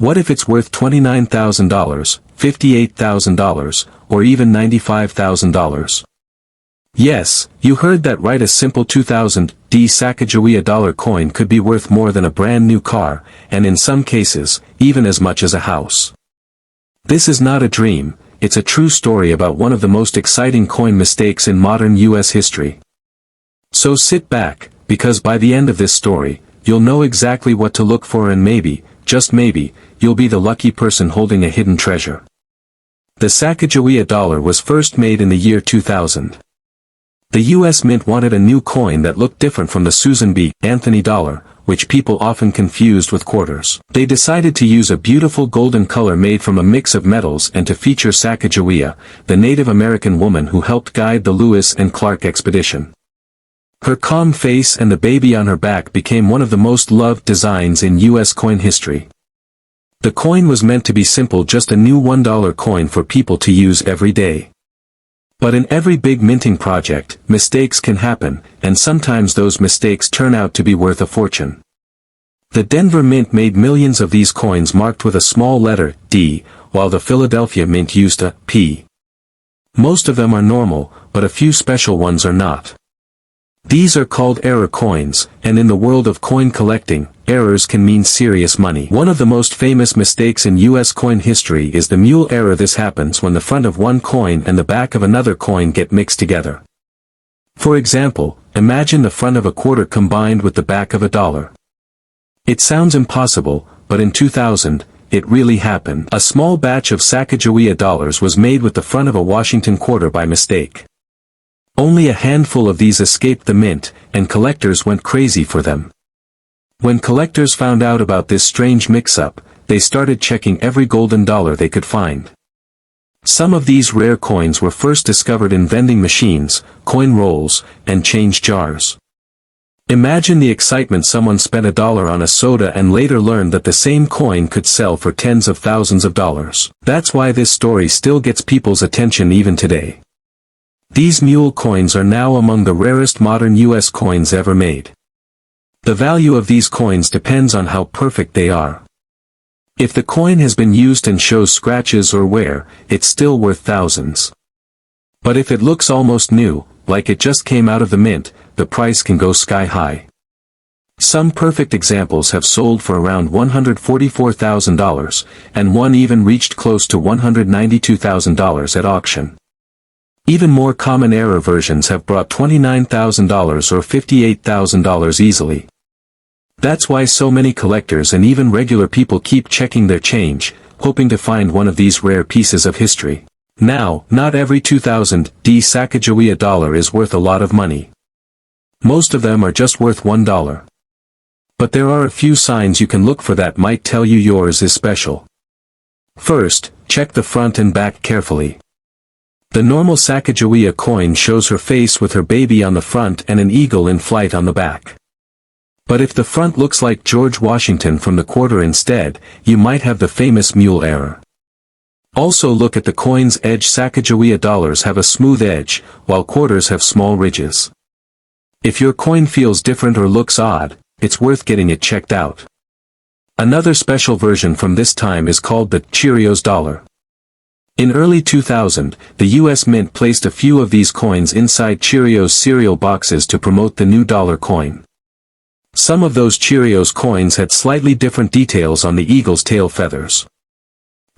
What if it's worth $29,000, $58,000, or even $95,000? Yes, you heard that right. A simple 2000 D Sacagawea dollar coin could be worth more than a brand new car, and in some cases, even as much as a house. This is not a dream, it's a true story about one of the most exciting coin mistakes in modern US history. So sit back, because by the end of this story, you'll know exactly what to look for, and maybe, just maybe, you'll be the lucky person holding a hidden treasure. The Sacagawea dollar was first made in the year 2000. The U.S. Mint wanted a new coin that looked different from the Susan B. Anthony dollar, which people often confused with quarters. They decided to use a beautiful golden color made from a mix of metals and to feature Sacagawea, the Native American woman who helped guide the Lewis and Clark expedition. Her calm face and the baby on her back became one of the most loved designs in U.S. coin history. The coin was meant to be simple, just a new $1 coin for people to use every day. But in every big minting project, mistakes can happen, and sometimes those mistakes turn out to be worth a fortune. The Denver Mint made millions of these coins marked with a small letter, D, while the Philadelphia Mint used a P. Most of them are normal, but a few special ones are not. These are called error coins, and in the world of coin collecting, errors can mean serious money. One of the most famous mistakes in U.S. coin history is the mule error. This happens when the front of one coin and the back of another coin get mixed together. For example, imagine the front of a quarter combined with the back of a dollar. It sounds impossible, but in 2000, it really happened. A small batch of Sacagawea dollars was made with the front of a Washington quarter by mistake. Only a handful of these escaped the mint, and collectors went crazy for them. When collectors found out about this strange mix-up, they started checking every golden dollar they could find. Some of these rare coins were first discovered in vending machines, coin rolls, and change jars. Imagine the excitement. Someone spent $1 on a soda and later learned that the same coin could sell for tens of thousands of dollars. That's why this story still gets people's attention even today. These mule coins are now among the rarest modern U.S. coins ever made. The value of these coins depends on how perfect they are. If the coin has been used and shows scratches or wear, it's still worth thousands. But if it looks almost new, like it just came out of the mint, the price can go sky high. Some perfect examples have sold for around $144,000, and one even reached close to $192,000 at auction. Even more common error versions have brought $29,000 or $58,000 easily. That's why so many collectors and even regular people keep checking their change, hoping to find one of these rare pieces of history. Now, not every 2000 D Sacagawea dollar is worth a lot of money. Most of them are just worth $1. But there are a few signs you can look for that might tell you yours is special. First, check the front and back carefully. The normal Sacagawea coin shows her face with her baby on the front and an eagle in flight on the back. But if the front looks like George Washington from the quarter instead, you might have the famous mule error. Also look at the coin's edge. Sacagawea dollars have a smooth edge, while quarters have small ridges. If your coin feels different or looks odd, it's worth getting it checked out. Another special version from this time is called the Cheerios dollar. In early 2000, the U.S. Mint placed a few of these coins inside Cheerios cereal boxes to promote the new dollar coin. Some of those Cheerios coins had slightly different details on the eagle's tail feathers.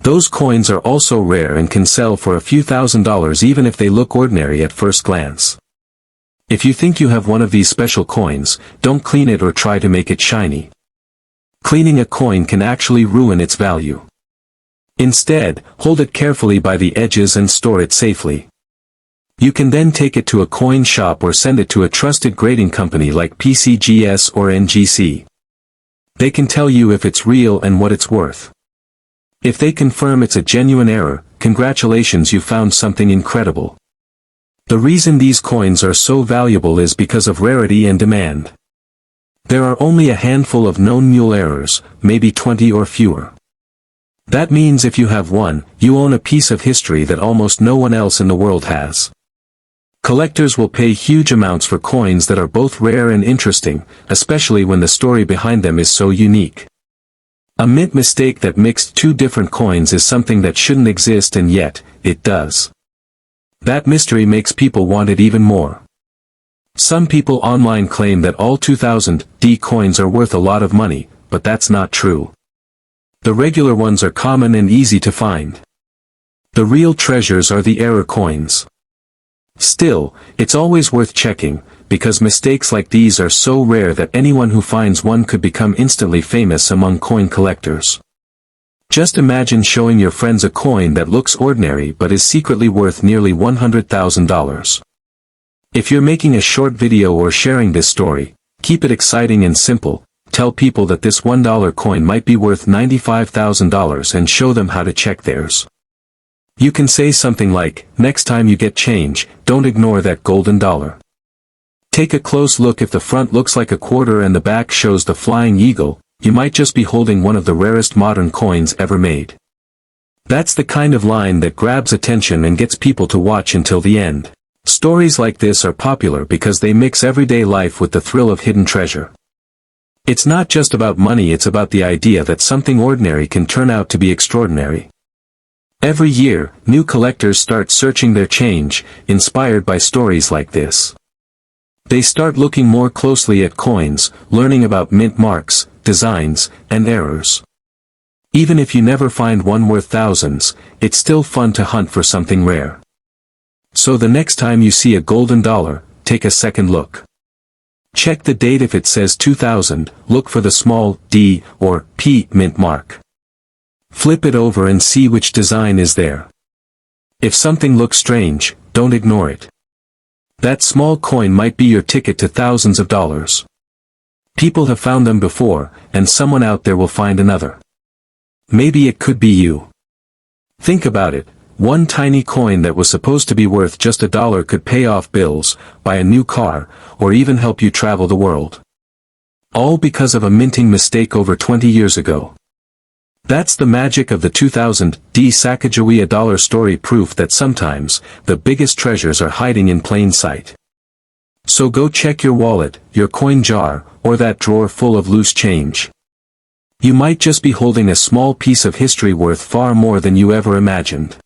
Those coins are also rare and can sell for a few $1,000s even if they look ordinary at first glance. If you think you have one of these special coins, don't clean it or try to make it shiny. Cleaning a coin can actually ruin its value. Instead, hold it carefully by the edges and store it safely. You can then take it to a coin shop or send it to a trusted grading company like PCGS or NGC. They can tell you if it's real and what it's worth. If they confirm it's a genuine error, congratulations, you found something incredible. The reason these coins are so valuable is because of rarity and demand. There are only a handful of known mule errors, maybe 20 or fewer. That means if you have one, you own a piece of history that almost no one else in the world has. Collectors will pay huge amounts for coins that are both rare and interesting, especially when the story behind them is so unique. A mint mistake that mixed two different coins is something that shouldn't exist, and yet, it does. That mystery makes people want it even more. Some people online claim that all 2000 D coins are worth a lot of money, but that's not true. The regular ones are common and easy to find. The real treasures are the error coins. Still, it's always worth checking, because mistakes like these are so rare that anyone who finds one could become instantly famous among coin collectors. Just imagine showing your friends a coin that looks ordinary but is secretly worth nearly $100,000. If you're making a short video or sharing this story, keep it exciting and simple. Tell people that this $1 coin might be worth $95,000 and show them how to check theirs. You can say something like, "Next time you get change, don't ignore that golden dollar. Take a close look. If the front looks like a quarter and the back shows the flying eagle, you might just be holding one of the rarest modern coins ever made." That's the kind of line that grabs attention and gets people to watch until the end. Stories like this are popular because they mix everyday life with the thrill of hidden treasure. It's not just about money, it's about the idea that something ordinary can turn out to be extraordinary. Every year, new collectors start searching their change, inspired by stories like this. They start looking more closely at coins, learning about mint marks, designs, and errors. Even if you never find one worth thousands, it's still fun to hunt for something rare. So the next time you see a golden dollar, take a second look. Check the date. If it says 2000, look for the small D or P mint mark. Flip it over and see which design is there. If something looks strange, don't ignore it. That small coin might be your ticket to thousands of dollars. People have found them before, and someone out there will find another. Maybe it could be you. Think about it. One tiny coin that was supposed to be worth just $1 could pay off bills, buy a new car, or even help you travel the world. All because of a minting mistake over 20 years ago. That's the magic of the 2000 D Sacagawea dollar story, proof that sometimes, the biggest treasures are hiding in plain sight. So go check your wallet, your coin jar, or that drawer full of loose change. You might just be holding a small piece of history worth far more than you ever imagined.